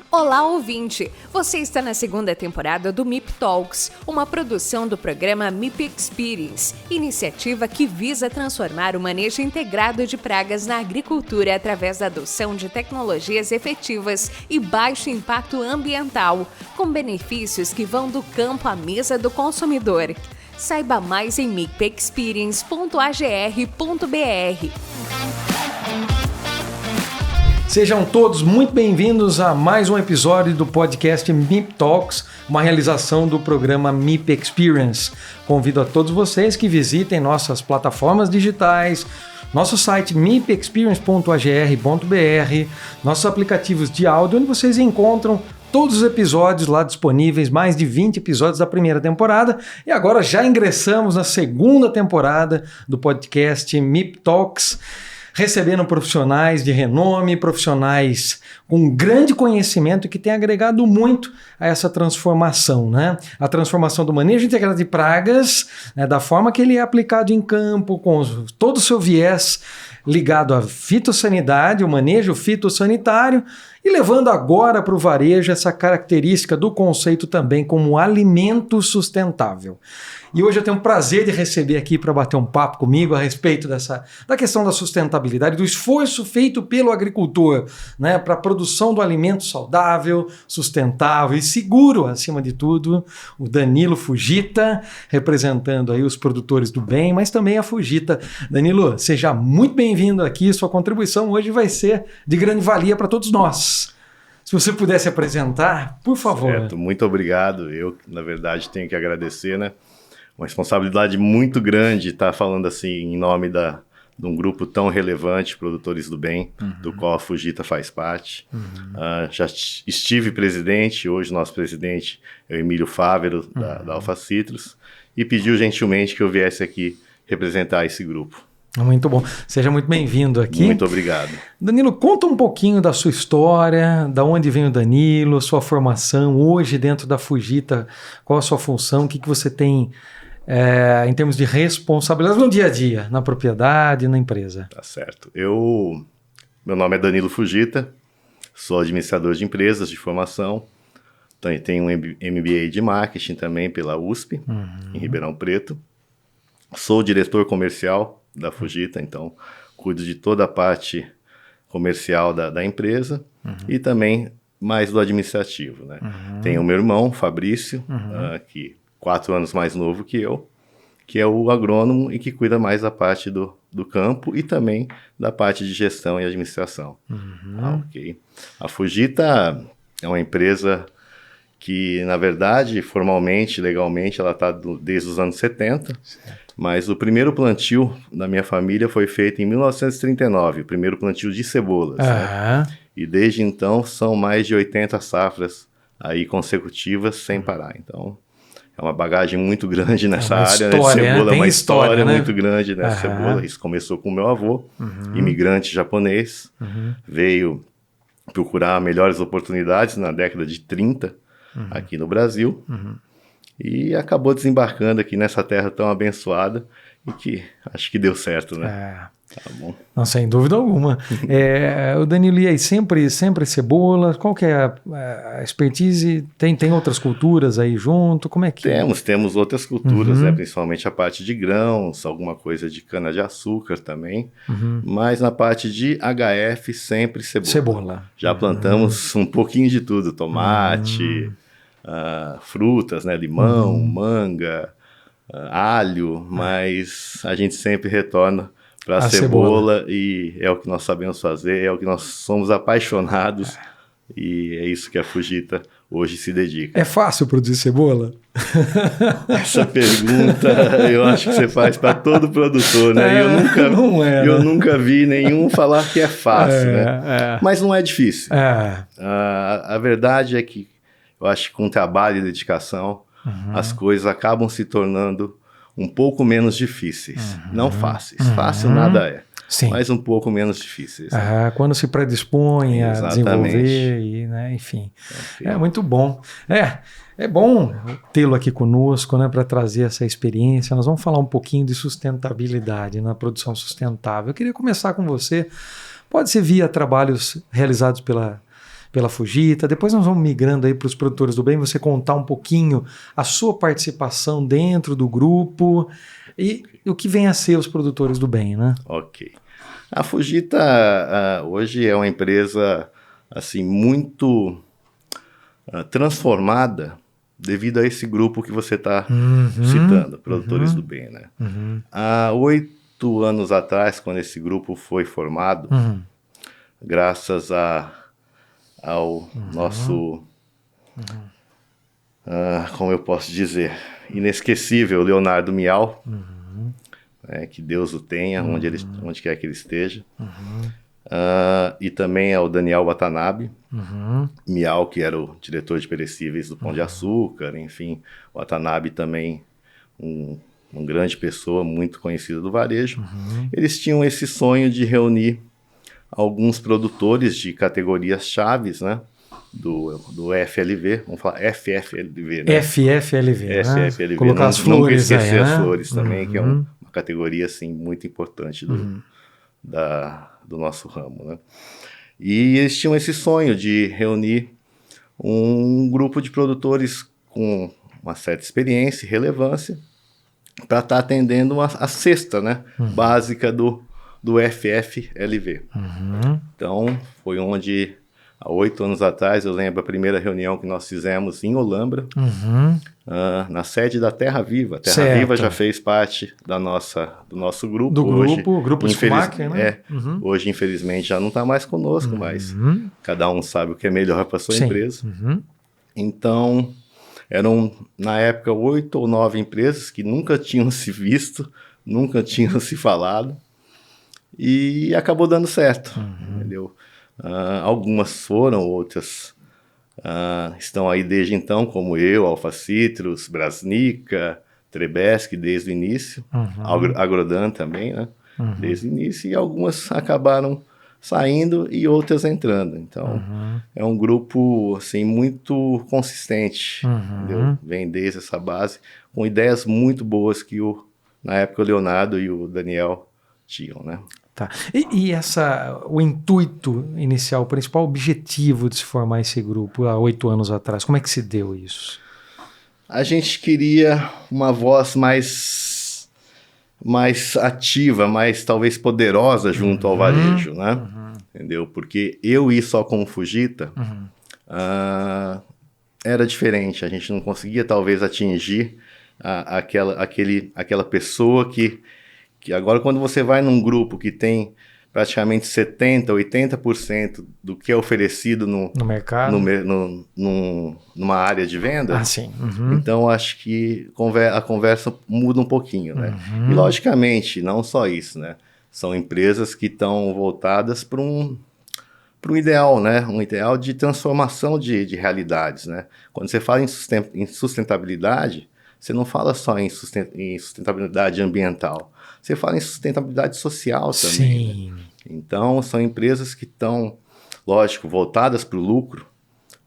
Olá, ouvinte! Você está na segunda temporada do MIP Talks, uma produção do programa MIP Experience, iniciativa que visa transformar o manejo integrado de pragas na agricultura através da adoção de tecnologias efetivas e baixo impacto ambiental, com benefícios que vão do campo à mesa do consumidor. Saiba mais em mipexperience.agr.br. Sejam todos muito bem-vindos a mais um episódio do podcast MIP Talks, uma realização do programa MIP Experience. Convido a todos vocês que visitem nossas plataformas digitais, nosso site mipexperience.agr.br, nossos aplicativos de áudio, onde vocês encontram todos os episódios lá disponíveis, mais de 20 episódios da primeira temporada. E agora já ingressamos na segunda temporada do podcast MIP Talks, recebendo profissionais de renome, profissionais com grande conhecimento que têm agregado muito a essa transformação, né? A transformação do manejo integrado de pragas, né? Da forma que ele é aplicado em campo, com todo o seu viés ligado à fitossanidade, o manejo fitossanitário, e levando agora para o varejo essa característica do conceito também como alimento sustentável. E hoje eu tenho o prazer de receber aqui para bater um papo comigo a respeito da questão da sustentabilidade, do esforço feito pelo agricultor, né, para a produção do alimento saudável, sustentável e seguro, acima de tudo, o Danilo Fujita, representando aí os produtores do bem, mas também a Fujita. Danilo, seja muito bem-vindo aqui, sua contribuição hoje vai ser de grande valia para todos nós. Se você pudesse apresentar, por favor. Certo, muito obrigado. Eu, na verdade, tenho que agradecer, né? Uma responsabilidade muito grande estar falando assim em nome de um grupo tão relevante, Produtores do Bem, do qual a Fujita faz parte. Já estive presidente, hoje nosso presidente é o Emílio Fávero, da Alfa Citrus, e pediu gentilmente que eu viesse aqui representar esse grupo. Muito bom. Seja muito bem-vindo aqui. Muito obrigado. Danilo, conta um pouquinho da sua história, da onde vem o Danilo, sua formação hoje dentro da Fujita, qual a sua função, o que você tem em termos de responsabilidade no dia a dia, na propriedade, na empresa. Tá certo. Meu nome é Danilo Fujita, sou administrador de empresas de formação, tenho um MBA de marketing também pela USP, em Ribeirão Preto. Sou diretor comercial da Fujita, então cuido de toda a parte comercial da empresa e também mais do administrativo, né? Tenho o meu irmão, Fabrício, que 4 anos mais novo que eu, que é o agrônomo e que cuida mais da parte do campo e também da parte de gestão e administração. Ok. A Fujita é uma empresa que, na verdade, formalmente, legalmente, ela está desde os anos 70, mas o primeiro plantio da minha família foi feito em 1939, o primeiro plantio de cebolas. Né? E desde então são mais de 80 safras aí consecutivas sem parar. Então, é uma bagagem muito grande nessa área, né, de cebola, uma história muito grande nessa cebola. Isso começou com o meu avô, imigrante japonês, veio procurar melhores oportunidades na década de 30 aqui no Brasil e acabou desembarcando aqui nessa terra tão abençoada e que acho que deu certo, né? Tá bom. Não, sem dúvida alguma. O Danilo, e aí, sempre cebola? Qual que é a expertise? Tem outras culturas aí junto? Como é que Temos outras culturas, né? Principalmente a parte de grãos, alguma coisa de cana-de-açúcar também. Mas na parte de HF, sempre cebola. Já plantamos um pouquinho de tudo, tomate, frutas, né? Limão, manga, alho, mas a gente sempre retorna para a cebola e é o que nós sabemos fazer, é o que nós somos apaixonados e é isso que a Fujita hoje se dedica. É fácil produzir cebola? Essa pergunta eu acho que você faz para todo produtor, né? Eu nunca vi nenhum falar que é fácil, né? Mas não é difícil. A verdade é que eu acho que com trabalho e dedicação as coisas acabam se tornando um pouco menos difíceis, não fáceis. Fácil nada é, mas um pouco menos difíceis. Né? Quando se predispõe a desenvolver, e, né, enfim. É muito bom. É bom tê-lo aqui conosco, né, para trazer essa experiência. Nós vamos falar um pouquinho de sustentabilidade na produção sustentável. Eu queria começar com você Pode ser via trabalhos realizados pela Fujita. Depois nós vamos migrando aí para os produtores do bem, você contar um pouquinho a sua participação dentro do grupo e o que vem a ser os produtores do bem, né? Ok. A Fujita hoje é uma empresa assim muito transformada devido a esse grupo que você está citando, produtores do bem, né? Há 8 anos atrás, quando esse grupo foi formado, graças ao nosso, como eu posso dizer, inesquecível Leonardo Miau, que Deus o tenha, onde quer que ele esteja, e também ao Daniel Watanabe, Miau, que era o diretor de perecíveis do Pão de Açúcar, enfim, Watanabe também uma grande pessoa, muito conhecida do varejo. Eles tinham esse sonho de reunir alguns produtores de categorias chaves, né, do FLV, vamos falar FFLV, né? FFLV, FFLV, colocar as flores nunca esquecer aí, as né? flores também, que é uma categoria assim, muito importante do nosso ramo, né? E eles tinham esse sonho de reunir um grupo de produtores com uma certa experiência e relevância para estar atendendo a cesta, né, básica do FFLV. Então, foi onde, há 8 anos atrás, eu lembro a primeira reunião que nós fizemos em Olambra, na sede da Terra Viva. A Terra Viva já fez parte do nosso grupo. Do grupo Schumacher, né? Hoje, infelizmente, já não está mais conosco, mas cada um sabe o que é melhor para a sua empresa. Então, eram, na época, 8 ou 9 empresas que nunca tinham se visto, nunca tinham se falado, e acabou dando certo, entendeu? Algumas foram, outras estão aí desde então, como eu, Alfa Citrus, Brasnica, Trebesc desde o início, Agrodan também, né? Desde o início, e algumas acabaram saindo e outras entrando. Então, é um grupo assim, muito consistente, entendeu? Vem desde essa base, com ideias muito boas que na época o Leonardo e o Daniel tinham, né? Tá. E o intuito inicial, o principal objetivo de se formar esse grupo há 8 anos atrás, como é que se deu isso? A gente queria uma voz mais ativa, mais talvez poderosa junto ao varejo, né? Entendeu? Porque eu ir só como Fujita era diferente. A gente não conseguia talvez atingir aquela pessoa que agora, quando você vai num grupo que tem praticamente 70%, 80% do que é oferecido no mercado, numa área de venda, então acho que a conversa muda um pouquinho, né? E logicamente, não só isso, né? São empresas que estão voltadas para um ideal, né? Um ideal de transformação de realidades, né? Quando você fala em sustentabilidade, você não fala só em sustentabilidade ambiental, você fala em sustentabilidade social também. Né? Então, são empresas que estão, lógico, voltadas para o lucro,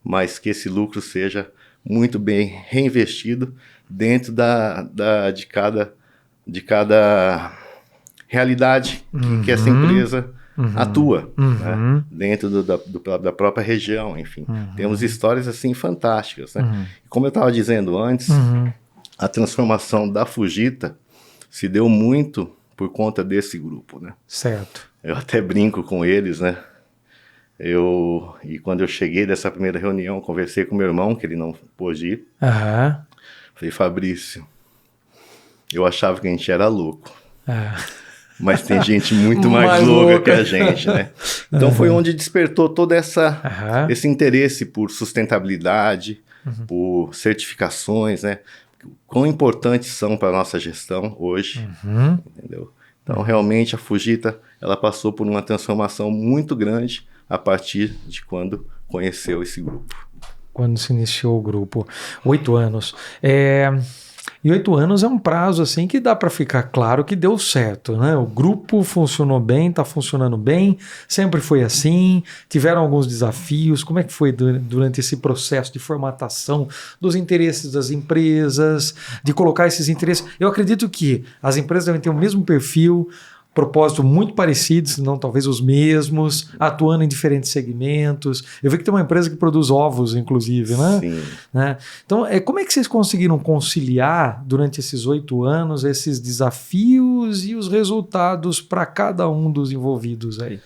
mas que esse lucro seja muito bem reinvestido dentro de cada realidade que essa empresa atua, né? Dentro da própria região, enfim. Temos histórias assim fantásticas, né? Como eu estava dizendo antes, a transformação da Fujita se deu muito por conta desse grupo, né? Certo. Eu até brinco com eles, né? E quando eu cheguei dessa primeira reunião, conversei com meu irmão, que ele não pôde ir. Falei, Fabrício, eu achava que a gente era louco. Mas tem gente muito mais louca que a gente, né? Então foi onde despertou todo esse interesse por sustentabilidade, por certificações, né? Quão importantes são para a nossa gestão hoje, entendeu? Então, realmente, a Fujita, ela passou por uma transformação muito grande a partir de quando conheceu esse grupo. Quando se iniciou o grupo. 8 anos. E 8 anos é um prazo assim que dá para ficar claro que deu certo, né? O grupo funcionou bem, está funcionando bem, sempre foi assim, tiveram alguns desafios. Como é que foi durante esse processo de formatação dos interesses das empresas, de colocar esses interesses? Eu acredito que as empresas devem ter o mesmo perfil, propósito muito parecidos, se não talvez os mesmos, atuando em diferentes segmentos. Eu vi que tem uma empresa que produz ovos, inclusive, né? Sim. Né? Então, como é que vocês conseguiram conciliar durante esses 8 anos esses desafios e os resultados para cada um dos envolvidos aí?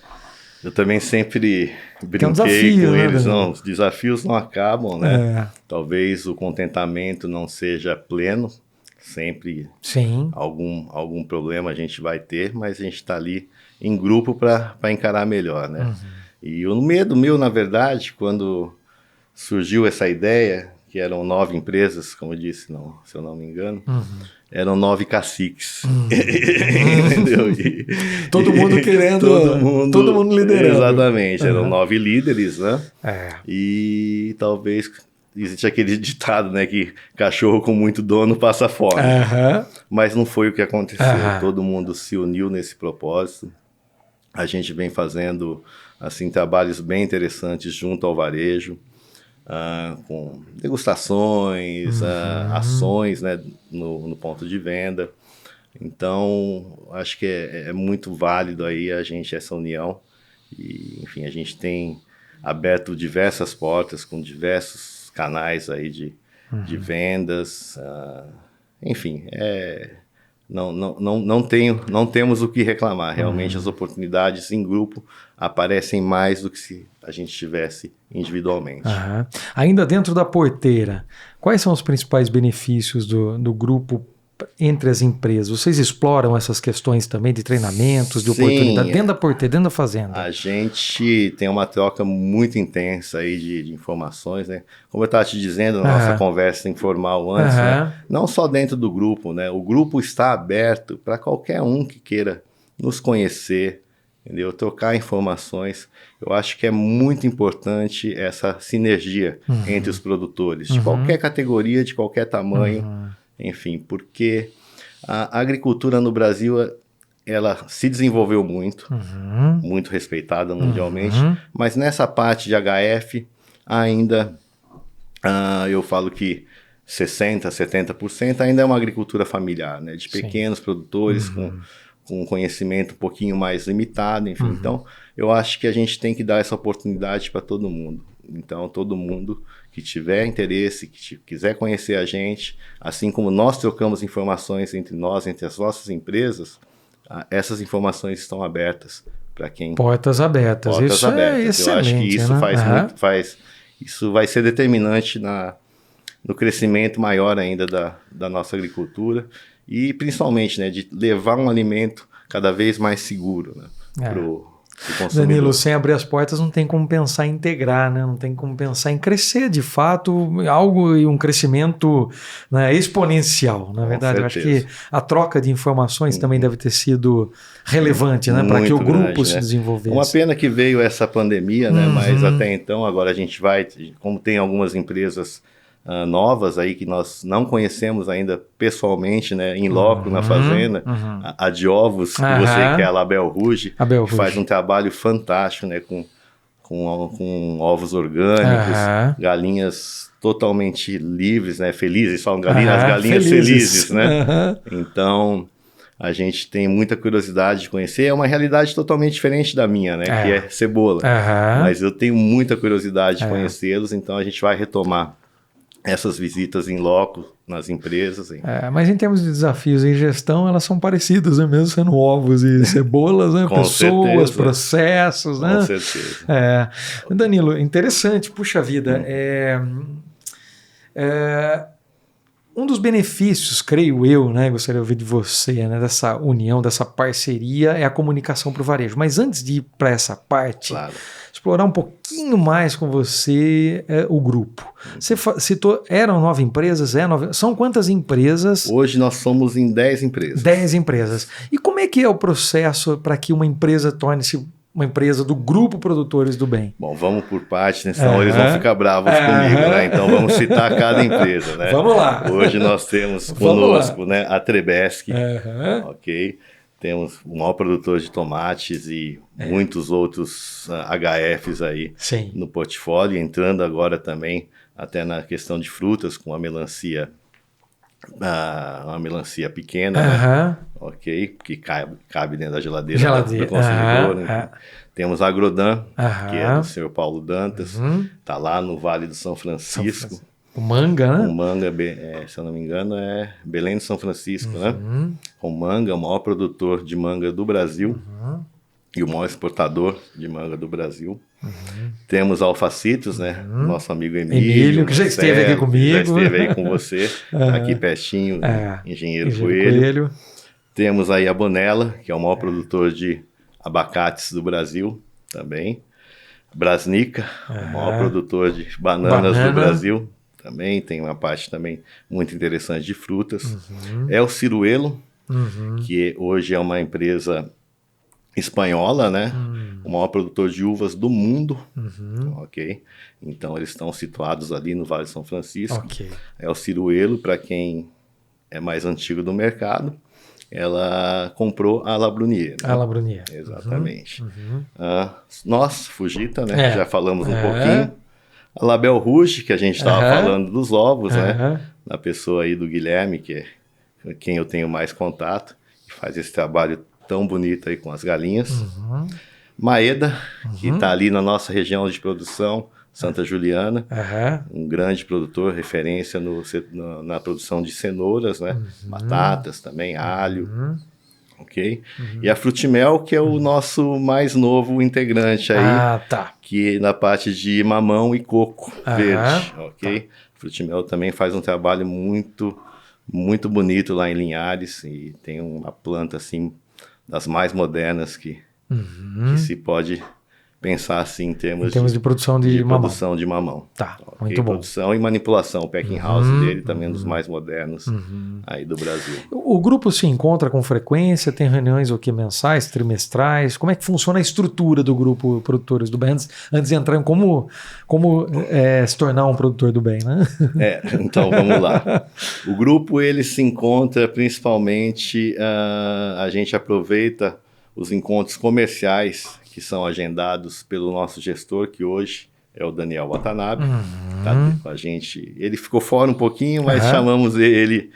Eu também sempre brinquei desafio, com né, eles, Danilo? não, os desafios não acabam, né? Talvez o contentamento não seja pleno, sempre Sim. algum problema a gente vai ter, mas a gente está ali em grupo para encarar melhor, né? E o medo meu, na verdade, quando surgiu essa ideia, que eram 9 empresas, como eu disse, não, se eu não me engano, eram 9 caciques. Entendeu? Todo mundo querendo, todo mundo liderando. Exatamente, eram 9 líderes, né? É. E talvez existe aquele ditado, né, que cachorro com muito dono passa fome. Mas não foi o que aconteceu. Todo mundo se uniu nesse propósito. A gente vem fazendo assim trabalhos bem interessantes junto ao varejo, com degustações, ações, né, no ponto de venda. Então, acho que é muito válido aí essa união. E, enfim, a gente tem aberto diversas portas com diversos canais aí de vendas. Enfim, não temos o que reclamar. Realmente as oportunidades em grupo aparecem mais do que se a gente tivesse individualmente. Ainda dentro da Porteira, quais são os principais benefícios do grupo entre as empresas? Vocês exploram essas questões também de treinamentos, de oportunidade dentro da Porteira, dentro da fazenda? A gente tem uma troca muito intensa aí de informações, né? Como eu estava te dizendo na nossa conversa informal antes, né? Não só dentro do grupo, né? O grupo está aberto para qualquer um que queira nos conhecer, entendeu? Trocar informações. Eu acho que é muito importante essa sinergia entre os produtores, de qualquer categoria, de qualquer tamanho. Enfim, porque a agricultura no Brasil, ela se desenvolveu muito, muito respeitada mundialmente, mas nessa parte de HF, ainda eu falo que 60%, 70% ainda é uma agricultura familiar, né? De pequenos produtores com conhecimento um pouquinho mais limitado, enfim. Então, eu acho que a gente tem que dar essa oportunidade para todo mundo. Então, todo mundo que tiver interesse, que quiser conhecer a gente, assim como nós trocamos informações entre nós, entre as nossas empresas, essas informações estão abertas para quem... Portas abertas. Isso é excelente. Eu acho que isso isso vai ser determinante no crescimento maior ainda da nossa agricultura e principalmente, né, de levar um alimento cada vez mais seguro, né, pro Danilo, sem abrir as portas não tem como pensar em integrar, né? Não tem como pensar em crescer de fato, algo e um crescimento, né, exponencial. Na verdade, eu acho que a troca de informações também deve ter sido relevante, né, para que o grupo se desenvolvesse. Uma pena que veio essa pandemia, né? Mas até então, agora a gente vai, como tem algumas empresas novas aí que nós não conhecemos ainda pessoalmente, né, em loco na fazenda, a de ovos, que você que é a Label Rouge, que faz um trabalho fantástico, né, com ovos orgânicos, galinhas totalmente livres, né, felizes, são as galinhas felizes, né? Então, a gente tem muita curiosidade de conhecer, é uma realidade totalmente diferente da minha, né, que é cebola, mas eu tenho muita curiosidade de conhecê-los, então a gente vai retomar essas visitas em loco nas empresas. Mas em termos de desafios em gestão, elas são parecidas, né? Mesmo sendo ovos e cebolas, né? Pessoas, certeza. Processos. Né? Com certeza. Danilo, interessante, puxa vida. Um dos benefícios, creio eu, né, gostaria de ouvir de você, né, dessa união, dessa parceria, é a comunicação para o varejo. Mas antes de ir para essa parte, explorar um pouquinho mais com você o grupo. Você citou, eram 9 empresas? São quantas empresas? Hoje nós somos em 10 empresas. 10 empresas. E como é que é o processo para que uma empresa torne-se uma empresa do Grupo Produtores do Bem? Bom, vamos por partes, né? Senão eles vão ficar bravos comigo, né? Então vamos citar cada empresa, né? Vamos lá. Hoje nós temos conosco, né, a Trebesc, ok? Temos o maior produtor de tomates e muitos outros HFs aí no portfólio, entrando agora também até na questão de frutas com a melancia uma melancia pequena, né? Ok, que cabe dentro da geladeira do consumidor. Né? Temos a Agrodan, que é do senhor Paulo Dantas, está lá no Vale do São Francisco. O Manga, né? O Manga, se eu não me engano, é Belém do São Francisco, né? O Manga, o maior produtor de manga do Brasil e o maior exportador de manga do Brasil. Temos a Alfacitos, né? Nosso amigo Emílio, que já esteve aqui comigo. Já esteve aí com você, aqui pertinho, Engenheiro Coelho. Temos aí a Bonella, que é o maior produtor de abacates do Brasil também. Brasnica, o maior produtor de bananas do Brasil. Também tem uma parte também muito interessante de frutas. É o Ciruelo, que hoje é uma empresa espanhola, né? O maior produtor de uvas do mundo. Ok? Então, eles estão situados ali no Vale de São Francisco. É o Ciruelo, para quem é mais antigo do mercado. Ela comprou a La Brunier. Né? A La Brunier. Exatamente. Nós, Fujita, né? Já falamos um pouquinho. A Label Rouge, que a gente estava falando dos ovos, né? Na pessoa aí do Guilherme, que é quem eu tenho mais contato, que faz esse trabalho tão bonito aí com as galinhas. Maeda, que está ali na nossa região de produção, Santa Juliana, um grande produtor, referência na produção de cenouras, né? Batatas também, alho. Ok? E a Frutimel, que é o nosso mais novo integrante aí, que na parte de mamão e coco verde, ok? Frutimel também faz um trabalho muito, muito bonito lá em Linhares e tem uma planta assim das mais modernas que se pode pensar assim em termos de produção de mamão. Produção de mamão. Tá, okay? muito bom. Produção e manipulação, o packing house dele também é um dos mais modernos aí do Brasil. O grupo se encontra com frequência, tem reuniões mensais, trimestrais? Como é que funciona a estrutura do grupo Produtores do Bem? Antes de entrar em como se tornar um produtor do bem, né? Então vamos lá. O grupo ele se encontra principalmente, a gente aproveita os encontros comerciais que são agendados pelo nosso gestor, que hoje é o Daniel Watanabe, tá com a gente. Ele ficou fora um pouquinho, mas chamamos ele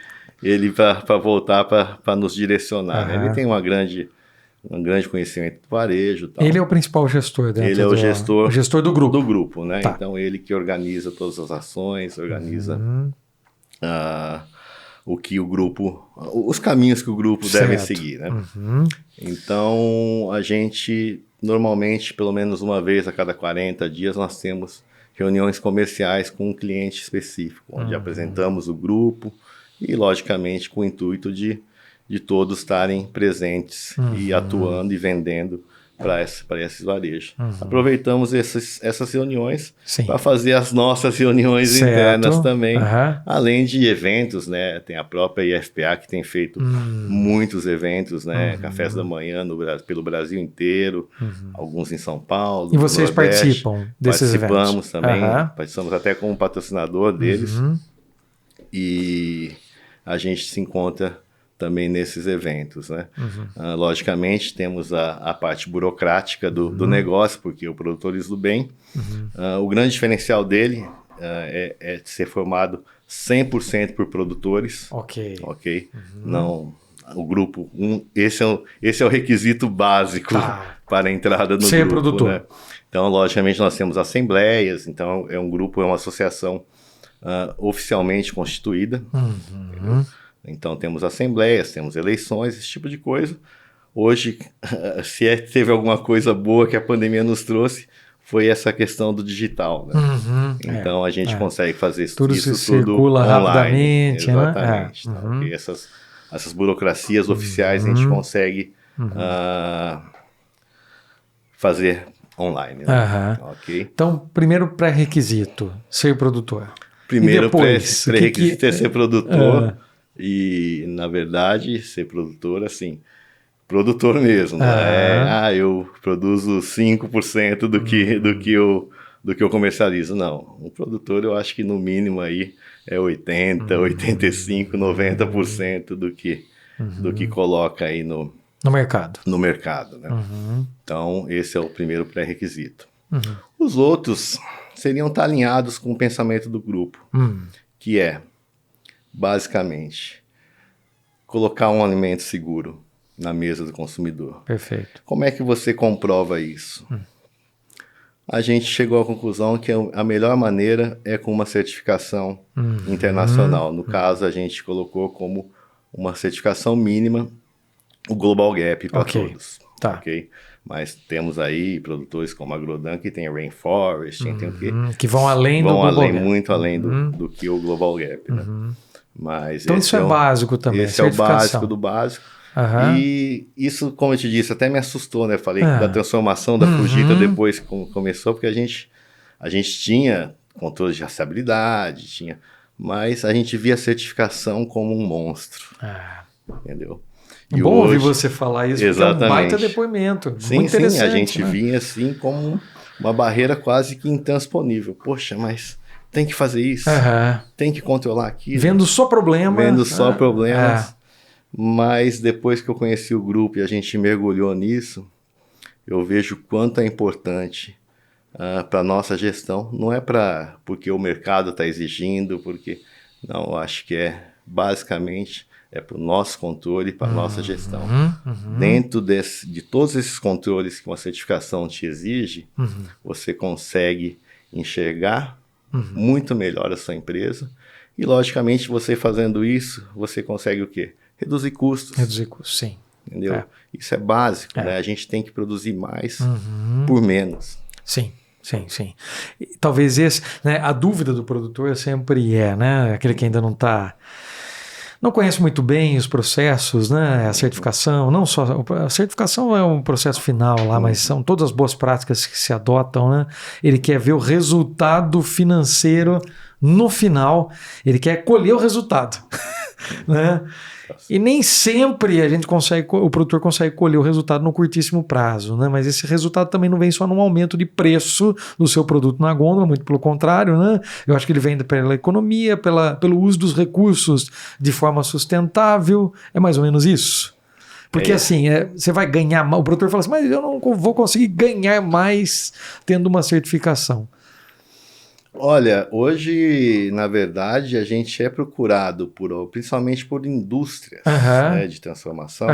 para voltar para nos direcionar. Né? Ele tem um grande conhecimento do varejo. Tal. Ele é o principal gestor dentro Ele é o gestor do grupo. Do grupo, né? Então, ele que organiza todas as ações, organiza os caminhos que o grupo deve seguir, né? Então, a gente... Normalmente, pelo menos uma vez a cada 40 dias, nós temos reuniões comerciais com um cliente específico, onde apresentamos o grupo e, logicamente, com o intuito de todos estarem presentes e atuando e vendendo para esses varejos. Aproveitamos essas reuniões para fazer as nossas reuniões internas também, além de eventos, né? Tem a própria IFPA que tem feito muitos eventos, né? Cafés da manhã pelo Brasil inteiro, alguns em São Paulo. E vocês participam desses eventos? Participamos também, participamos até como patrocinador deles. E a gente se encontra também nesses eventos, né? Logicamente, temos a parte burocrática do negócio, porque o Produtores do Bem, o grande diferencial dele é ser formado 100% por produtores. Ok. Não, o grupo, esse é o requisito básico para a entrada no ser grupo. Produtor. Né? Então, logicamente, nós temos assembleias, então é uma associação oficialmente constituída, entendeu? Então, temos assembleias, temos eleições, esse tipo de coisa. Hoje, se teve alguma coisa boa que a pandemia nos trouxe, foi essa questão do digital. Né? Então, a gente consegue fazer tudo circula online. Rapidamente. Exatamente. Né? Tá, okay? Essas burocracias oficiais a gente consegue fazer online. Né? Okay? Então, primeiro pré-requisito, ser produtor. Primeiro pré-requisito é ser produtor. E, na verdade, ser produtor, assim, produtor mesmo. Eu produzo 5% do que eu comercializo. Não, um produtor eu acho que no mínimo aí é 80%, 85%, 90% do que coloca aí no mercado. No mercado, né? Então, esse é o primeiro pré-requisito. Os outros seriam estar alinhados com o pensamento do grupo, que é basicamente, colocar um alimento seguro na mesa do consumidor. Perfeito. Como é que você comprova isso? A gente chegou à conclusão que a melhor maneira é com uma certificação internacional. No caso, a gente colocou como uma certificação mínima o Global Gap para todos. Tá. Okay? Mas temos aí produtores como a Grodan, que tem a Rainforest, tem o quê? Que vão além do Global Gap. Muito além do que o Global Gap. Né? Mas então isso é básico também. Esse é o básico do básico. E isso, como eu te disse, até me assustou, né? Falei da transformação da Fujita depois que começou, porque a gente tinha controle de rastreabilidade, mas a gente via a certificação como um monstro. Entendeu? E bom ouvir você falar isso, exatamente. Porque é um baita depoimento. Sim, muito interessante, a gente vinha assim como uma barreira quase que intransponível. Poxa, mas tem que fazer isso, tem que controlar aquilo. Vendo só problemas. Vendo só problemas. Mas depois que eu conheci o grupo e a gente mergulhou nisso, eu vejo quanto é importante para a nossa gestão. Não é porque o mercado está exigindo, porque... Não, eu acho que basicamente para o nosso controle, para a nossa gestão. Dentro de todos esses controles que uma certificação te exige, você consegue enxergar muito melhor a sua empresa. E, logicamente, você fazendo isso, você consegue o quê? Reduzir custos. Reduzir custos, sim. Entendeu? Isso é básico, né? A gente tem que produzir mais por menos. Sim. E, talvez né, a dúvida do produtor sempre né? Aquele que ainda não conhece muito bem os processos, né? A certificação, não só... A certificação é um processo final lá, mas são todas as boas práticas que se adotam, né? Ele quer ver o resultado financeiro no final, ele quer colher o resultado, né? E nem sempre o produtor consegue colher o resultado no curtíssimo prazo, né? Mas esse resultado também não vem só num aumento de preço do seu produto na gôndola, muito pelo contrário, né? Eu acho que ele vem pela economia, pelo uso dos recursos de forma sustentável, é mais ou menos isso. Porque assim, você vai ganhar mais, o produtor fala assim, mas eu não vou conseguir ganhar mais tendo uma certificação. Olha, hoje, na verdade, a gente é procurado principalmente por indústrias né, de transformação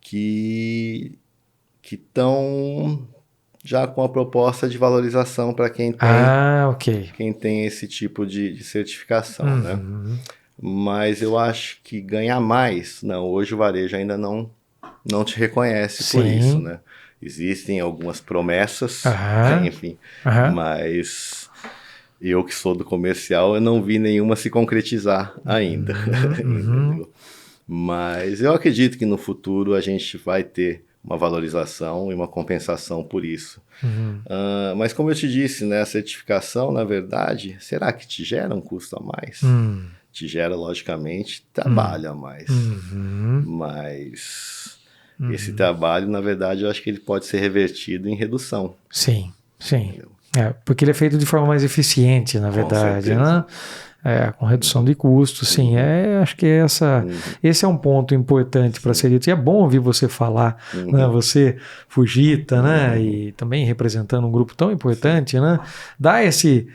que estão já com a proposta de valorização para quem tem esse tipo de certificação, né? Mas eu acho que ganhar mais, hoje o varejo ainda não te reconhece por isso, né? Existem algumas promessas, enfim, mas... Eu que sou do comercial, eu não vi nenhuma se concretizar ainda. Mas eu acredito que no futuro a gente vai ter uma valorização e uma compensação por isso. Mas como eu te disse, né, a certificação, na verdade, será que te gera um custo a mais? Te gera, logicamente, trabalho a mais. Mas esse trabalho, na verdade, eu acho que ele pode ser revertido em redução. Sim. Porque ele é feito de forma mais eficiente, na verdade, né? Com redução de custos, sim. Acho que esse é um ponto importante para ser dito. E é bom ouvir você falar, né? Você, Fujita, né? E também representando um grupo tão importante, né? Dá esse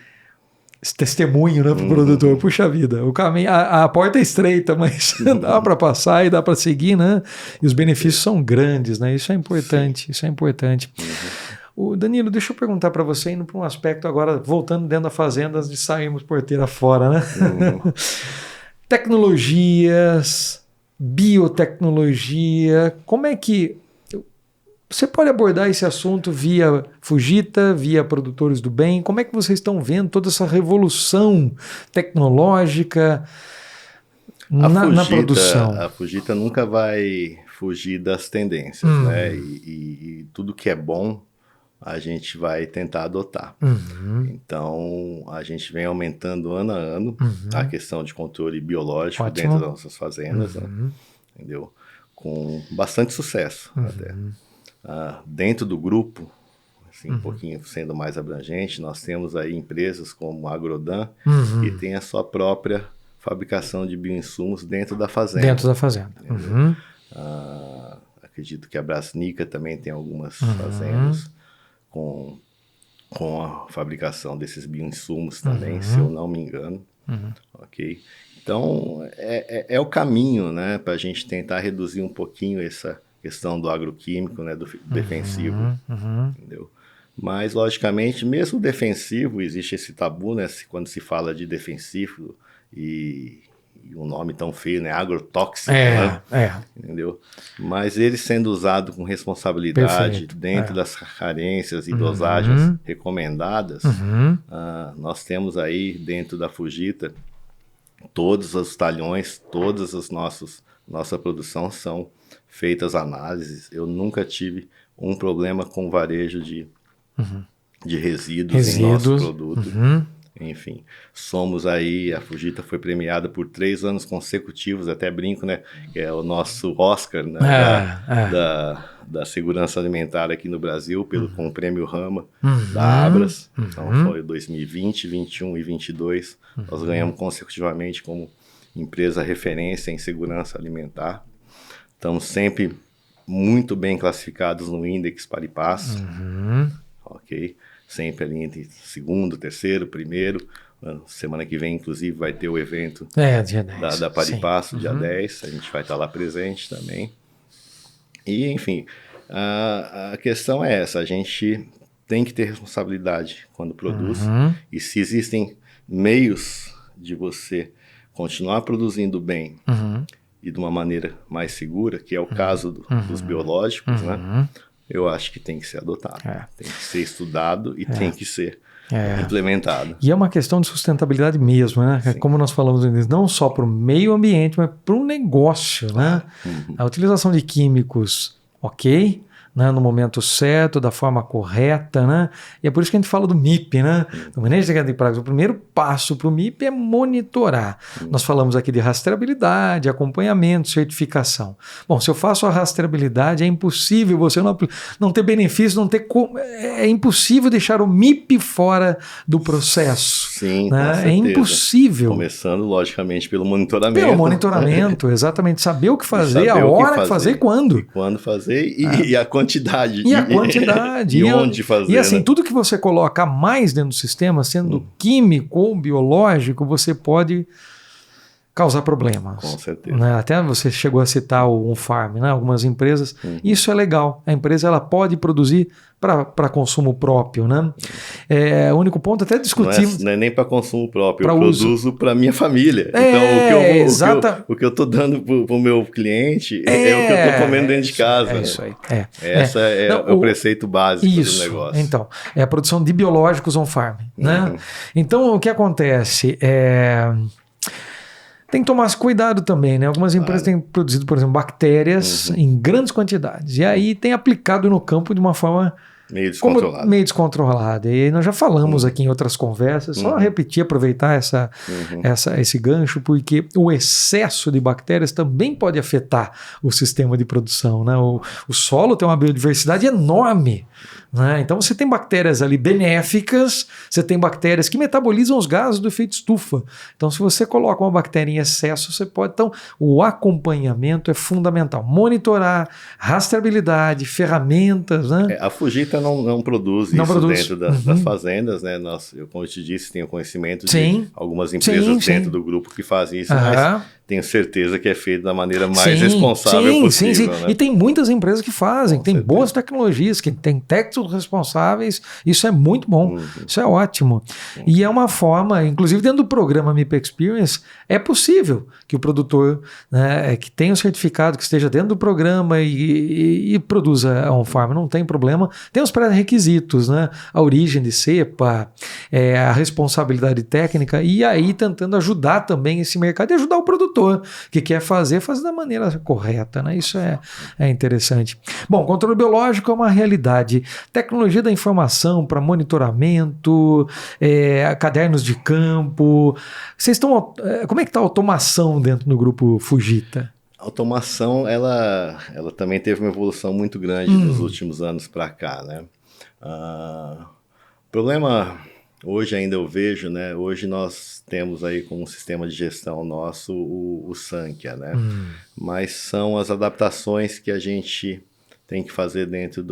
testemunho, né, para o produtor. Puxa vida, o caminho, a porta é estreita, mas dá para passar e dá para seguir, né? E os benefícios são grandes, né? Isso é importante, isso é importante. O Danilo, deixa eu perguntar para você, indo para um aspecto agora, voltando dentro da fazenda, antes de sairmos porteira fora, né? Tecnologias, biotecnologia, como é que você pode abordar esse assunto via Fujita, via Produtores do Bem? Como é que vocês estão vendo toda essa revolução tecnológica na produção? A Fujita nunca vai fugir das tendências, né? E tudo que é bom, a gente vai tentar adotar. Então, a gente vem aumentando ano a ano a questão de controle biológico dentro das nossas fazendas, né? Entendeu? Com bastante sucesso até. Dentro do grupo, assim, um pouquinho sendo mais abrangente, nós temos aí empresas como a Grodan, que tem a sua própria fabricação de bioinsumos dentro da fazenda. Dentro da fazenda. Acredito que a Brasnica também tem algumas fazendas com a fabricação desses bioinsumos também, se eu não me engano. Ok? Então, é o caminho, né, para a gente tentar reduzir um pouquinho essa questão do agroquímico, né, do defensivo, entendeu? Mas, logicamente, mesmo defensivo, existe esse tabu, né, quando se fala de defensivo e um nome tão feio, né, agrotóxico, né? Entendeu? Mas ele sendo usado com responsabilidade dentro das carências e dosagens recomendadas, nós temos aí dentro da Fujita todos os talhões, todas as nossa produção são feitas análises. Eu nunca tive um problema com varejo de resíduos em nosso produto. Enfim, somos aí, a Fujita foi premiada por 3 anos consecutivos, até brinco, né? Que é o nosso Oscar, né, da segurança alimentar aqui no Brasil, com o prêmio Rama da Abras. Então foi 2020, 21 e 22. Nós ganhamos consecutivamente como empresa referência em segurança alimentar. Estamos sempre muito bem classificados no Index Paribas. Ok? Sempre ali entre segundo, terceiro, primeiro. Semana que vem, inclusive, vai ter o evento dia 10. da Paribas, dia 10. A gente vai estar lá presente também. E, enfim, a questão é essa. A gente tem que ter responsabilidade quando produz. E se existem meios de você continuar produzindo bem e de uma maneira mais segura, que é o caso dos biológicos, né? Eu acho que tem que ser adotado. Tem que ser estudado e tem que ser implementado. E é uma questão de sustentabilidade mesmo, né? Sim. Como nós falamos, não só para o meio ambiente, mas para o negócio, né? A utilização de químicos, ok, né, no momento certo, da forma correta, né? E é por isso que a gente fala do MIP, né? O manejo de pragas. O primeiro passo para o MIP é monitorar. Nós falamos aqui de rastreabilidade, acompanhamento, certificação. Bom, se eu faço a rastreabilidade, é impossível você não ter benefício, é impossível deixar o MIP fora do processo. Sim, né? com certeza. É impossível. Começando, logicamente, pelo monitoramento. Pelo monitoramento, exatamente. Saber o que fazer, a hora que fazer e quando. E quando fazer e a quantidade. E a quantidade. E onde fazer. E assim, né? tudo que você coloca mais dentro do sistema, sendo químico ou biológico, você pode causar problemas. Com certeza. Né? Até você chegou a citar o On-Farm, né? Algumas empresas. Isso é legal. A empresa ela pode produzir para consumo próprio. Né? O único ponto, até discutimos... Não é nem para consumo próprio, eu produzo para minha família. Então, o que eu estou dando para o meu cliente é o que eu estou comendo dentro de casa. É isso aí. Esse é o preceito básico do negócio. Então, é a produção de biológicos on-farm. Né? Então, o que acontece tem que tomar cuidado também, né? Algumas empresas têm produzido, por exemplo, bactérias em grandes quantidades. E aí tem aplicado no campo de uma forma meio descontrolada. E nós já falamos aqui em outras conversas, só repetir, aproveitar esse gancho, porque o excesso de bactérias também pode afetar o sistema de produção. Né? O solo tem uma biodiversidade enorme. Né? Então você tem bactérias ali benéficas, você tem bactérias que metabolizam os gases do efeito estufa. Então se você coloca uma bactéria em excesso, você pode... Então o acompanhamento é fundamental. Monitorar, rastreabilidade, ferramentas. Né? A Fujita não produz isso dentro das fazendas. Né? Eu, como eu te disse, tenho conhecimento de algumas empresas dentro do grupo que fazem isso, mas tenho certeza que é feito da maneira mais responsável possível. Né? E tem muitas empresas que fazem, tem boas tecnologias, que tem técnicos responsáveis, isso é muito bom, isso é ótimo. E é uma forma, inclusive dentro do programa MIP Experience, é possível que o produtor, né, que tenha o certificado, que esteja dentro do programa e produza on-farm, não tem problema. Tem os pré-requisitos, né? A origem de cepa, a responsabilidade técnica, e aí tentando ajudar também esse mercado e ajudar o produtor que quer fazer da maneira correta, né? Isso é interessante. Bom, controle biológico é uma realidade. Tecnologia da informação para monitoramento, cadernos de campo. Vocês estão... como é que está a automação dentro do grupo Fujita? A automação, ela também teve uma evolução muito grande nos últimos anos para cá, né? O problema, hoje ainda eu vejo, né? Hoje nós temos aí como sistema de gestão nosso o Sankhya, né? Mas são as adaptações que a gente tem que fazer dentro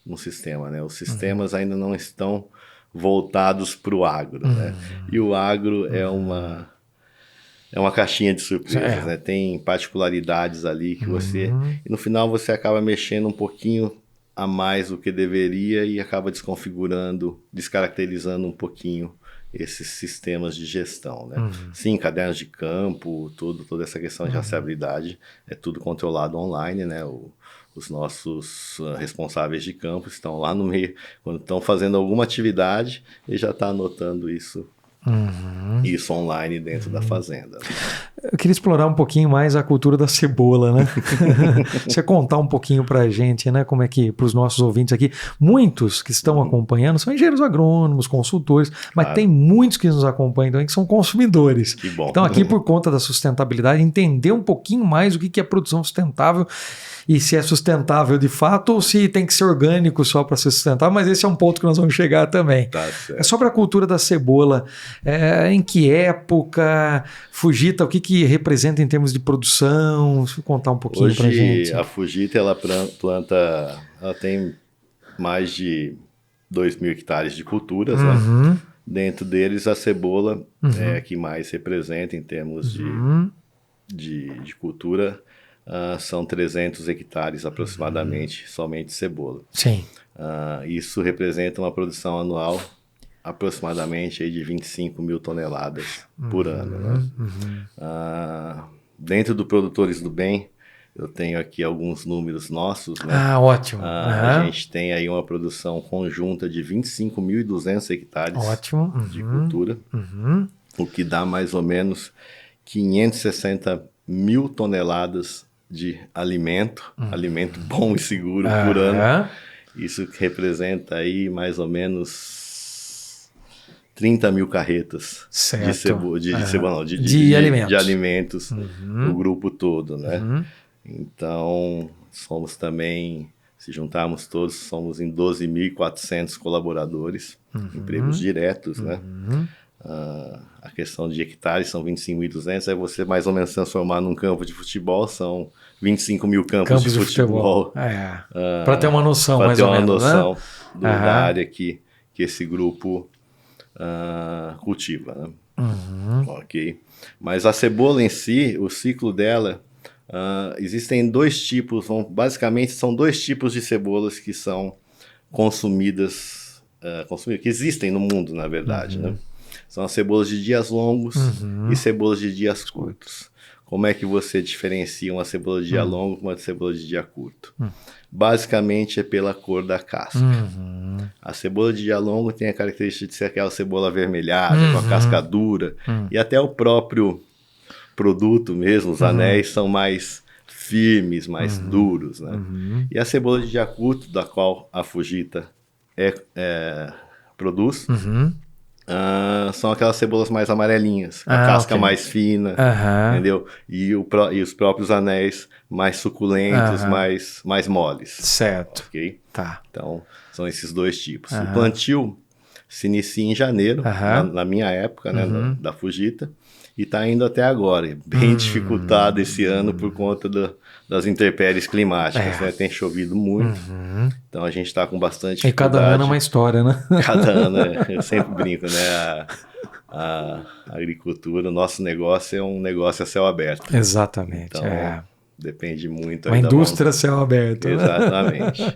no sistema, né? Os sistemas ainda não estão voltados para o agro, né? E o agro é uma caixinha de surpresas, né? Tem particularidades ali que você... E no final você acaba mexendo um pouquinho a mais do que deveria e acaba desconfigurando, descaracterizando um pouquinho esses sistemas de gestão, né? Sim, cadernos de campo, toda essa questão de rastreabilidade é tudo controlado online, né? Os nossos responsáveis de campo estão lá no meio, quando estão fazendo alguma atividade, e já está anotando isso online dentro da fazenda. Eu queria explorar um pouquinho mais a cultura da cebola, né? Você contar um pouquinho para a gente, né? Como é que, para os nossos ouvintes aqui, muitos que estão acompanhando são engenheiros agrônomos, consultores, mas tem muitos que nos acompanham também que são consumidores. Que bom. Então, aqui, por conta da sustentabilidade, entender um pouquinho mais o que é produção sustentável e se é sustentável de fato ou se tem que ser orgânico só para ser sustentável, mas esse é um ponto que nós vamos chegar também. Tá certo. É sobre a cultura da cebola. Em que época? Fujita, o que representa em termos de produção? Deixa eu contar um pouquinho para a gente. Hoje, a Fujita, ela planta... Ela tem mais de 2.000 hectares de culturas, né? Dentro deles, a cebola é a que mais representa em termos de cultura. São 300 hectares aproximadamente, somente cebola. Sim. Isso representa uma produção anual aproximadamente aí de 25 mil toneladas por ano. Né? Dentro do Produtores do Bem, eu tenho aqui alguns números nossos. Né? Ótimo. A gente tem aí uma produção conjunta de 25.200 hectares de cultura, o que dá mais ou menos 560 mil toneladas de alimento bom e seguro por ano. Isso representa aí mais ou menos 30 mil carretas de alimentos no grupo todo, né? Então, somos também, se juntarmos todos, somos em 12.400 colaboradores, empregos diretos, né? A questão de hectares são 25.200, aí você mais ou menos transformar num campo de futebol, são 25 mil campos de futebol. Para ter uma noção, mais ou menos, né? Para ter uma noção da área que esse grupo cultiva. Né? Ok. Mas a cebola em si, o ciclo dela, existem dois tipos, basicamente são dois tipos de cebolas que são consumidas, que existem no mundo, na verdade, né? São as cebolas de dias longos e cebolas de dias curtos. Como é que você diferencia uma cebola de dia longo com uma cebola de dia curto? Basicamente é pela cor da casca. A cebola de dia longo tem a característica de ser aquela cebola avermelhada, com a casca dura. E até o próprio produto mesmo, os anéis, são mais firmes, mais duros. Né? E a cebola de dia curto, da qual a Fujita produz, são aquelas cebolas mais amarelinhas, com a casca mais fina, entendeu? E os próprios anéis mais suculentos, mais moles. Certo. Ok? Tá. Então, são esses dois tipos. O plantio se inicia em janeiro, na minha época, né, da Fujita, e está indo até agora. Bem dificultado esse ano por conta das intempéries climáticas, né? Tem chovido muito, então a gente está com bastante dificuldade. E cada ano é uma história, né? Cada ano, eu sempre brinco, né? A agricultura, o nosso negócio é um negócio a céu aberto. Exatamente. Então, depende muito. Uma indústria a céu aberto. Exatamente. Né?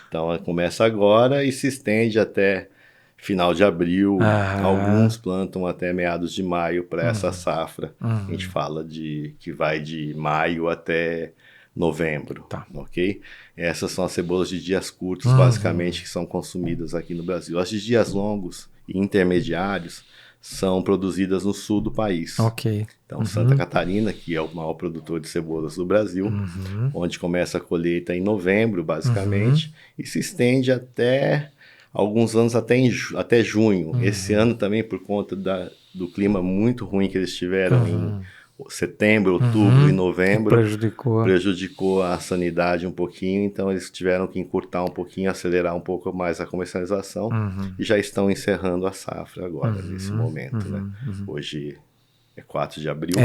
Então, começa agora e se estende até final de abril. Alguns plantam até meados de maio para essa safra. A gente fala que vai de maio até novembro, ok? Essas são as cebolas de dias curtos, basicamente, que são consumidas aqui no Brasil. As de dias longos e intermediários são produzidas no sul do país. Ok. Então, Santa Catarina, que é o maior produtor de cebolas do Brasil, onde começa a colheita em novembro, basicamente, e se estende até alguns anos até junho. Esse ano também, por conta do clima muito ruim que eles tiveram em setembro, outubro e novembro, prejudicou a sanidade um pouquinho, então eles tiveram que encurtar um pouquinho, acelerar um pouco mais a comercialização e já estão encerrando a safra agora, nesse momento. Né? Hoje é 4 de abril,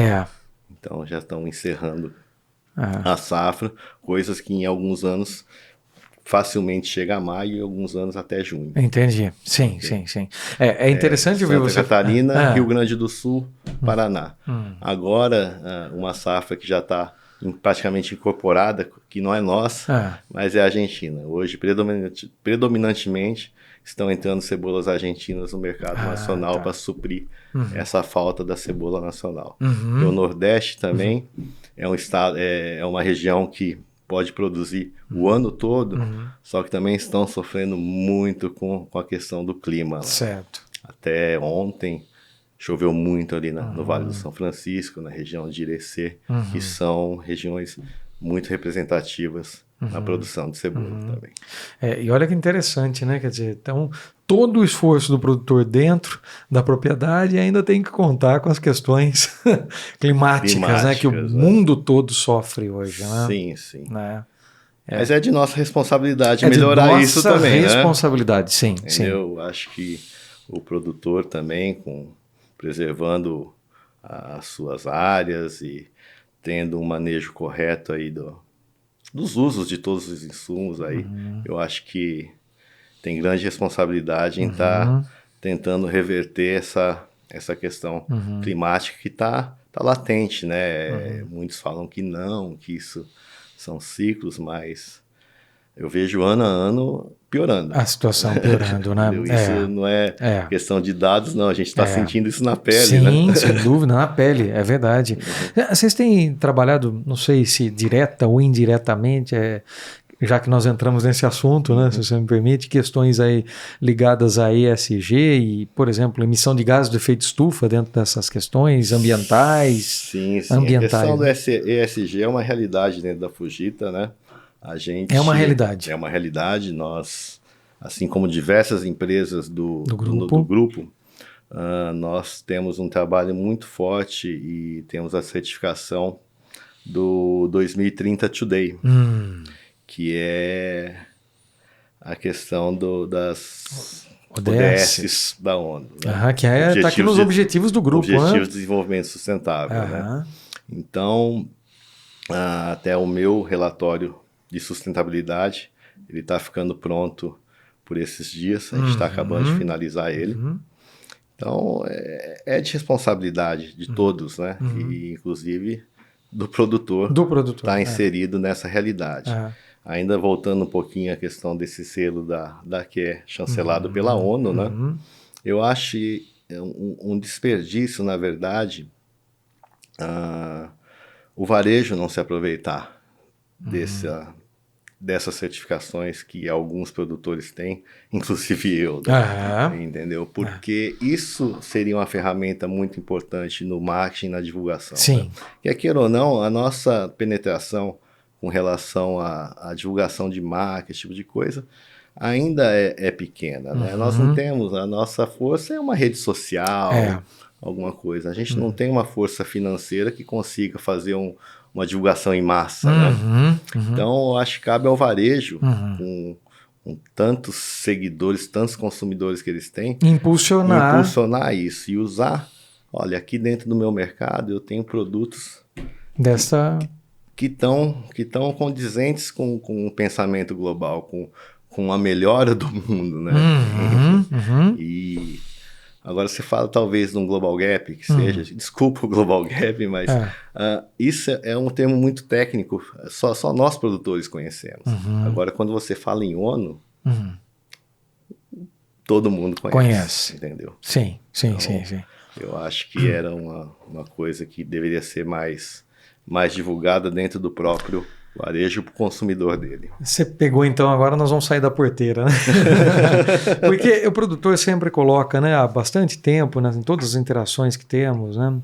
então já estão encerrando a safra, coisas que em alguns anos facilmente chega a maio e alguns anos até junho. Entendi. Sim. É interessante ouvir você. Santa Catarina, Rio Grande do Sul, Paraná. Agora, uma safra que já está praticamente incorporada, que não é nossa, mas é a Argentina. Hoje, predominantemente, estão entrando cebolas argentinas no mercado nacional para suprir essa falta da cebola nacional. E o Nordeste também é um estado, é uma região que pode produzir o ano todo, só que também estão sofrendo muito com a questão do clima. Certo. Até ontem choveu muito ali no Vale do São Francisco, na região de Irecê, que são regiões muito representativas na produção de cebola também. E olha que interessante, né? Quer dizer, então todo o esforço do produtor dentro da propriedade ainda tem que contar com as questões climáticas, né? Que o mundo todo sofre hoje, né? Sim. Né? Mas é de nossa responsabilidade melhorar isso também, né? Responsabilidade, sim. Eu acho que o produtor também, preservando as suas áreas e tendo um manejo correto aí dos usos de todos os insumos aí, eu acho que tem grande responsabilidade em estar tentando reverter essa questão climática que está latente, né? Muitos falam que não, que isso são ciclos, mas eu vejo ano a ano piorando. A situação piorando, né? Isso não é questão de dados, não. A gente está sentindo isso na pele, Sim, né? sem dúvida, na pele, é verdade. Vocês têm trabalhado, não sei se direta ou indiretamente, já que nós entramos nesse assunto, né, se você me permite, questões aí ligadas a ESG e, por exemplo, emissão de gases de efeito estufa dentro dessas questões ambientais. Sim. A questão do ESG é uma realidade dentro da Fujita, né? É uma realidade. É uma realidade. Nós, assim como diversas empresas do grupo, nós temos um trabalho muito forte e temos a certificação do 2030 Today, que é a questão das ODS da ONU. Né? Que está aqui nos objetivos do grupo. Objetivos de Desenvolvimento Sustentável. Né? Então, até o meu relatório de sustentabilidade, ele está ficando pronto por esses dias, a gente está acabando de finalizar ele. Então, é de responsabilidade de todos, né? E, inclusive, do produtor estar inserido nessa realidade. Ainda voltando um pouquinho à questão desse selo que é chancelado pela ONU, né? Eu acho um desperdício, na verdade, o varejo não se aproveitar dessas certificações que alguns produtores têm, inclusive eu, né? Entendeu? Porque isso seria uma ferramenta muito importante no marketing e na divulgação. Sim. Né? Quer queira ou não, a nossa penetração com relação à divulgação de marca, esse tipo de coisa, ainda é pequena. Né? Nós não temos, a nossa força é uma rede social, alguma coisa. A gente não tem uma força financeira que consiga fazer uma divulgação em massa. Né? Então, eu acho que cabe ao varejo, com tantos seguidores, tantos consumidores que eles têm, impulsionar isso e usar. Olha, aqui dentro do meu mercado eu tenho produtos que estão condizentes com o pensamento global, com a melhora do mundo, né? E agora você fala talvez de um Global Gap, que seja, desculpa o Global Gap, mas isso é um termo muito técnico, só nós produtores conhecemos. Agora, quando você fala em ONU, todo mundo conhece. Entendeu? Sim. Eu acho que era uma coisa que deveria ser mais divulgada dentro do próprio varejo para o consumidor dele. Você pegou então, agora nós vamos sair da porteira, né? Porque o produtor sempre coloca, né, há bastante tempo, né, em todas as interações que temos, né?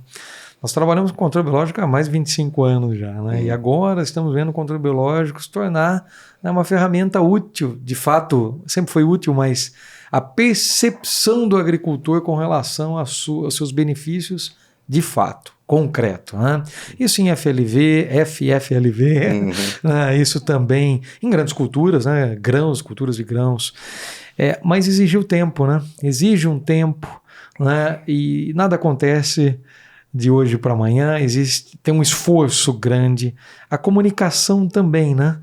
Nós trabalhamos com controle biológico há mais de 25 anos já, né? E agora estamos vendo o controle biológico se tornar, né, uma ferramenta útil, de fato, sempre foi útil, mas a percepção do agricultor com relação aos seus benefícios de fato, concreto. Né? Isso em FLV, FFLV, né? Isso também em grandes culturas, né? Grãos, culturas de grãos. Mas exigiu tempo, né? Exige um tempo, né? E nada acontece de hoje para amanhã, tem um esforço grande. A comunicação também, né?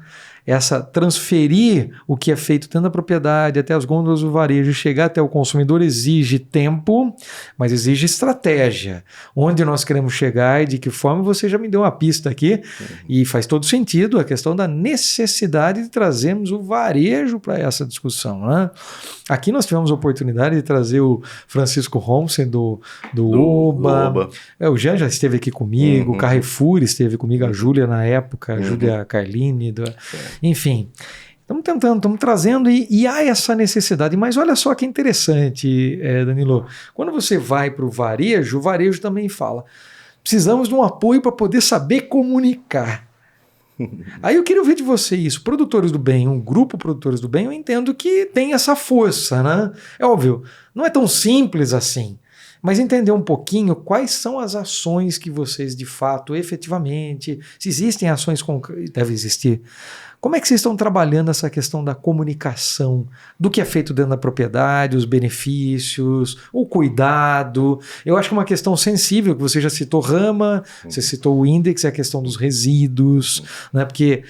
transferir o que é feito dentro da propriedade até as gôndolas do varejo, chegar até o consumidor exige tempo, mas exige estratégia. Onde nós queremos chegar e de que forma, você já me deu uma pista aqui, e faz todo sentido a questão da necessidade de trazermos o varejo para essa discussão, né? Aqui nós tivemos a oportunidade de trazer o Francisco Homsen do Oba. O Jean já esteve aqui comigo, o Carrefour esteve comigo, a Júlia na época, a Júlia Carlini, enfim. Estamos tentando, estamos trazendo e há essa necessidade. Mas olha só que interessante, Danilo. Quando você vai para o varejo também fala: precisamos de um apoio para poder saber comunicar. Aí eu queria ouvir de você isso. Produtores do Bem, um grupo Produtores do Bem, eu entendo que tem essa força, né? É óbvio, não é tão simples assim. Mas entender um pouquinho quais são as ações que vocês, de fato, efetivamente, se existem ações concretas, deve existir. Como é que vocês estão trabalhando essa questão da comunicação, do que é feito dentro da propriedade, os benefícios, o cuidado? Eu acho que é uma questão sensível, que você já citou Rama, você citou o índice, a questão dos resíduos, né? Porque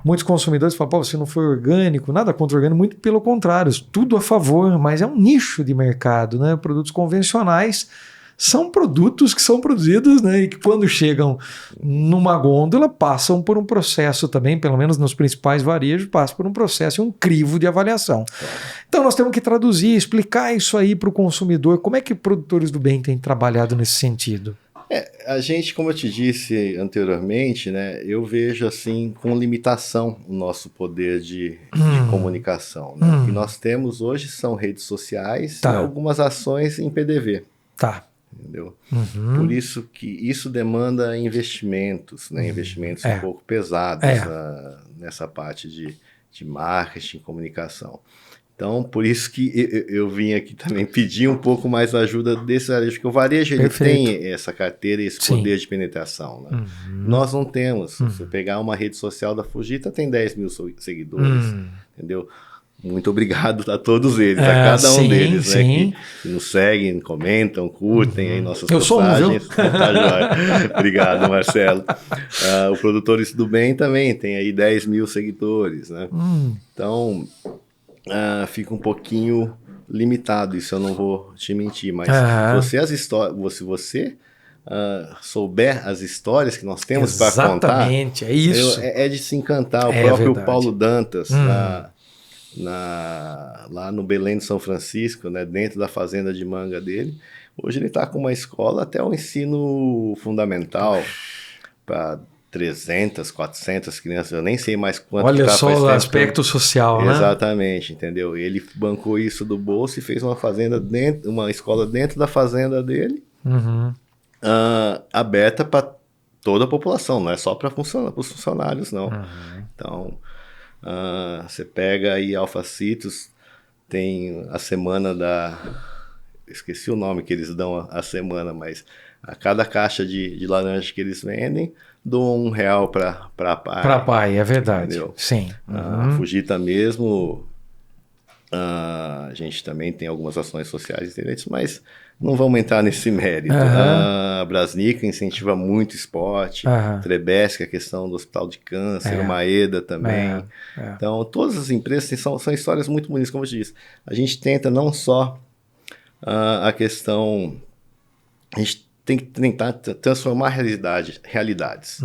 muitos consumidores falam: pô, você não foi orgânico, nada contra orgânico, muito pelo contrário, tudo a favor, mas é um nicho de mercado, né? Produtos convencionais são produtos que são produzidos, né, e que quando chegam numa gôndola passam por um processo também, pelo menos nos principais varejos, passam por um processo e um crivo de avaliação. Então nós temos que traduzir, explicar isso aí para o consumidor. Como é que Produtores do Bem têm trabalhado nesse sentido? A gente, como eu te disse anteriormente, né, eu vejo assim com limitação o nosso poder de comunicação. Né? O que nós temos hoje são redes sociais e algumas ações em PDV. Entendeu? Por isso que isso demanda investimentos, né? Investimentos um pouco pesados nessa parte de marketing, comunicação. Então, por isso que eu vim aqui também pedir um pouco mais a ajuda desse varejo, porque o varejo ele tem essa carteira e esse poder de penetração. Né? Nós não temos. Se você pegar uma rede social da Fujita, tem 10 mil seguidores, entendeu? Muito obrigado a todos eles, a cada um deles, né, que nos seguem, comentam, curtem aí nossas postagens. Tá jóia. Obrigado, Marcelo. O Produtores do Bem também tem aí 10 mil seguidores, né? Então, fica um pouquinho limitado, isso eu não vou te mentir, mas se você souber as histórias que nós temos para contar, exatamente, é isso. É de se encantar. O próprio Paulo Dantas, lá no Belém de São Francisco, né, dentro da fazenda de manga dele, hoje ele está com uma escola até o ensino fundamental para 300, 400 crianças, eu nem sei mais quanto. Olha só o aspecto social, né? Exatamente, entendeu? Ele bancou isso do bolso e fez uma escola dentro da fazenda dele, aberta para toda a população, não é só para os funcionários, não. Então, você pega aí Alfacitos, tem a semana esqueci o nome que eles dão a semana, mas a cada caixa de laranja que eles vendem, dão R$1 para pai. Para pai, é verdade. Entendeu? Sim. A Fujita mesmo, a gente também tem algumas ações sociais diferentes, mas não vamos entrar nesse mérito. A Brasnica incentiva muito esporte, Trebesc, a questão do Hospital de Câncer, o Maeda também. Então, todas as empresas são histórias muito bonitas, como eu te disse. A gente tenta não só a questão... A gente tem que tentar transformar realidades,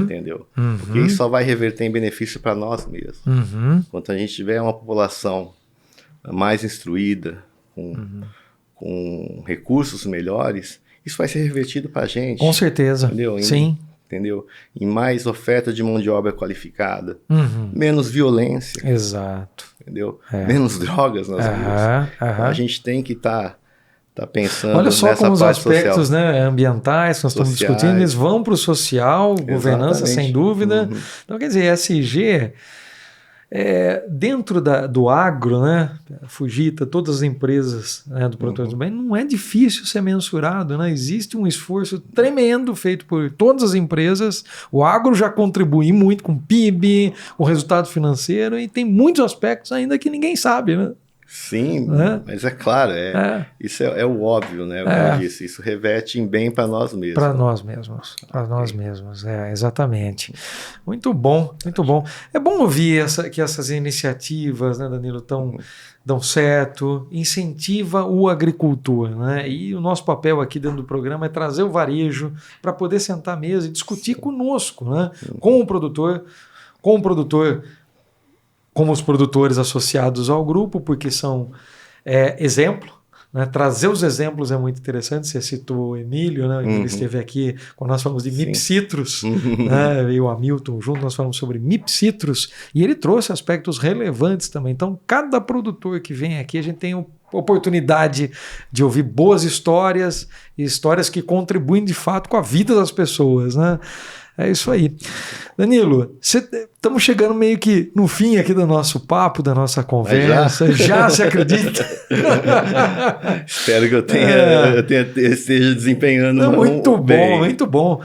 entendeu? Porque isso só vai reverter em benefício para nós mesmos. Enquanto a gente tiver uma população mais instruída, com recursos melhores, isso vai ser revertido para a gente. Com certeza, entendeu? Sim. Entendeu? Em mais oferta de mão de obra qualificada, menos violência. Exato. Entendeu? Menos drogas nas ruas. Então, a gente tem que estar pensando nessa parte social. Olha só como os aspectos, né, ambientais que nós estamos discutindo, eles vão para o social, governança, sem dúvida. Então, quer dizer, ESG... dentro do agro, né, Fujita, todas as empresas, né, do Produtores do Bem, não é difícil ser mensurado, né? Existe um esforço tremendo feito por todas as empresas. O agro já contribui muito com o PIB, com o resultado financeiro, e tem muitos aspectos ainda que ninguém sabe, né? Sim, né? mas é claro, isso é o óbvio, né? Como eu disse, isso reverte em bem para nós mesmos. Para nós mesmos, exatamente. Muito bom, muito bom. É bom ouvir que essas iniciativas, né, Danilo, dão certo, incentiva o agricultor, né? E o nosso papel aqui dentro do programa é trazer o varejo para poder sentar à mesa e discutir conosco, né? Com o produtor, como os produtores associados ao grupo, porque são exemplo, né? Trazer os exemplos é muito interessante. Você citou o Emílio, né? O Emílio esteve aqui quando nós falamos de MIP Citrus, né? E o Hamilton junto, nós falamos sobre MIP Citrus, e ele trouxe aspectos relevantes também. Então, cada produtor que vem aqui, a gente tem oportunidade de ouvir boas histórias, e histórias que contribuem de fato com a vida das pessoas, né? É isso aí. Danilo, estamos chegando meio que no fim aqui do nosso papo, da nossa conversa. Já se acredita? Espero que eu esteja desempenhando muito bem. Muito bom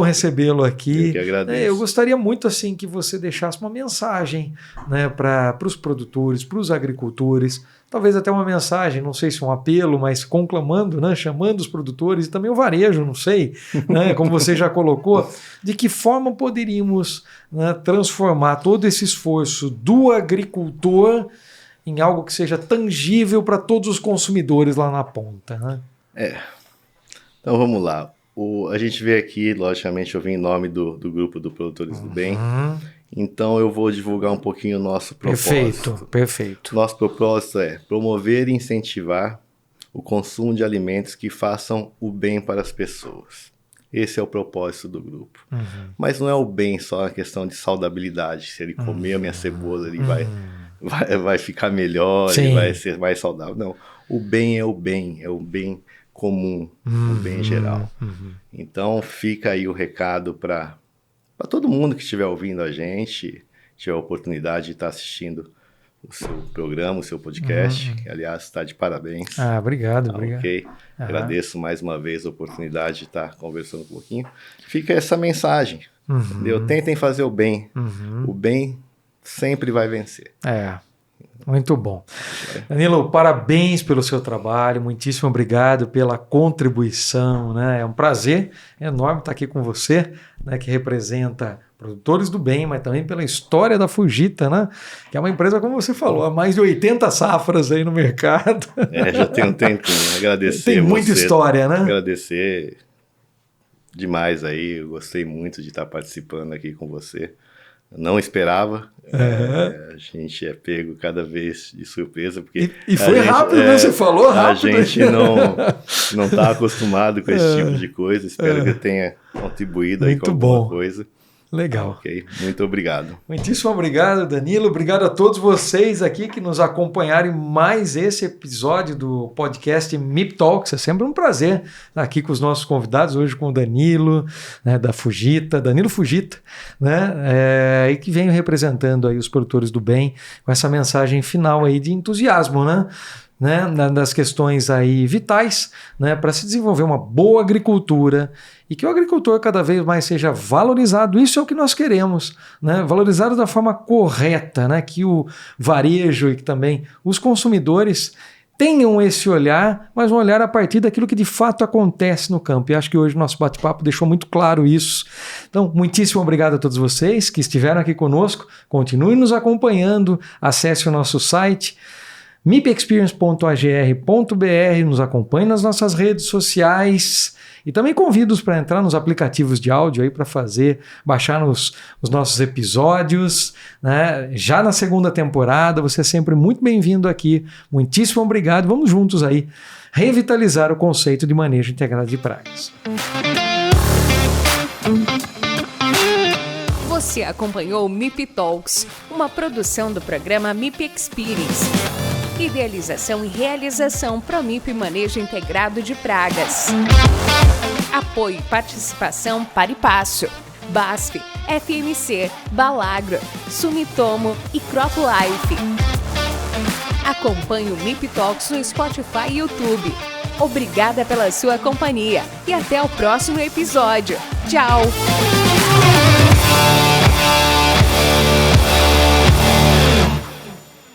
recebê-lo aqui. Eu que agradeço. Eu gostaria muito assim que você deixasse uma mensagem, né, para os produtores, para os agricultores, talvez até uma mensagem, não sei se um apelo, mas conclamando, né, chamando os produtores e também o varejo, não sei, né, como você já colocou, de que forma poderíamos, né, transformar todo esse esforço do agricultor em algo que seja tangível para todos os consumidores lá na ponta, né? Então vamos lá. A gente vê aqui, logicamente, eu vim em nome do grupo do Produtores do Bem. Então eu vou divulgar um pouquinho o nosso propósito. Perfeito. Nosso propósito é promover e incentivar o consumo de alimentos que façam o bem para as pessoas. Esse é o propósito do grupo. Mas não é o bem só a questão de saudabilidade. Se ele comer a minha cebola, ele vai ficar melhor, ele vai ser mais saudável. Não, o bem é o bem comum, o bem geral. Então fica aí o recado para todo mundo que estiver ouvindo a gente, tiver a oportunidade de estar assistindo o seu programa, o seu podcast, que aliás está de parabéns. Obrigado. Ok. Agradeço mais uma vez a oportunidade de estar conversando um pouquinho. Fica essa mensagem, entendeu? Tentem fazer o bem. O bem sempre vai vencer. Muito bom. Danilo, parabéns pelo seu trabalho, muitíssimo obrigado pela contribuição, né? É um prazer enorme estar aqui com você, né, que representa Produtores do Bem, mas também pela história da Fujita, né? Que é uma empresa, como você falou, há mais de 80 safras aí no mercado. Já tem um tempinho. Agradecer. Tem muita história, né? Agradecer demais aí. Eu gostei muito de estar participando aqui com você. Não esperava. A gente é pego cada vez de surpresa. Porque e foi rápido, né? Você falou rápido. A gente não está acostumado com esse tipo de coisa. Espero que eu tenha contribuído aí com alguma coisa. Legal. Ok, muito obrigado. Muitíssimo obrigado, Danilo. Obrigado a todos vocês aqui que nos acompanharam em mais esse episódio do podcast MIP Talks. É sempre um prazer estar aqui com os nossos convidados, hoje com o Danilo, né, da Fujita, Danilo Fujita, né, e que vem representando aí os produtores do bem com essa mensagem final aí de entusiasmo, né? Das questões aí vitais, né, para se desenvolver uma boa agricultura e que o agricultor cada vez mais seja valorizado. Isso é o que nós queremos, né, valorizado da forma correta, né, que o varejo e que também os consumidores tenham esse olhar, mas um olhar a partir daquilo que de fato acontece no campo. E acho que hoje o nosso bate-papo deixou muito claro isso. Então, muitíssimo obrigado a todos vocês que estiveram aqui conosco. Continuem nos acompanhando, acesse o nosso site mipexperience.agr.br, nos acompanhe nas nossas redes sociais e também convido-os para entrar nos aplicativos de áudio aí para baixar os nossos episódios, né? Já na segunda temporada, você é sempre muito bem-vindo aqui. Muitíssimo obrigado. Vamos juntos aí revitalizar o conceito de manejo integrado de pragas. Você acompanhou o MIP Talks, uma produção do programa MIP Experience. Idealização e realização Promip Manejo Integrado de Pragas. Apoio e participação Paripasso, BASF, FMC, Balagro, Sumitomo e CropLife. Acompanhe o MIP Talks no Spotify e YouTube. Obrigada pela sua companhia e até o próximo episódio. Tchau!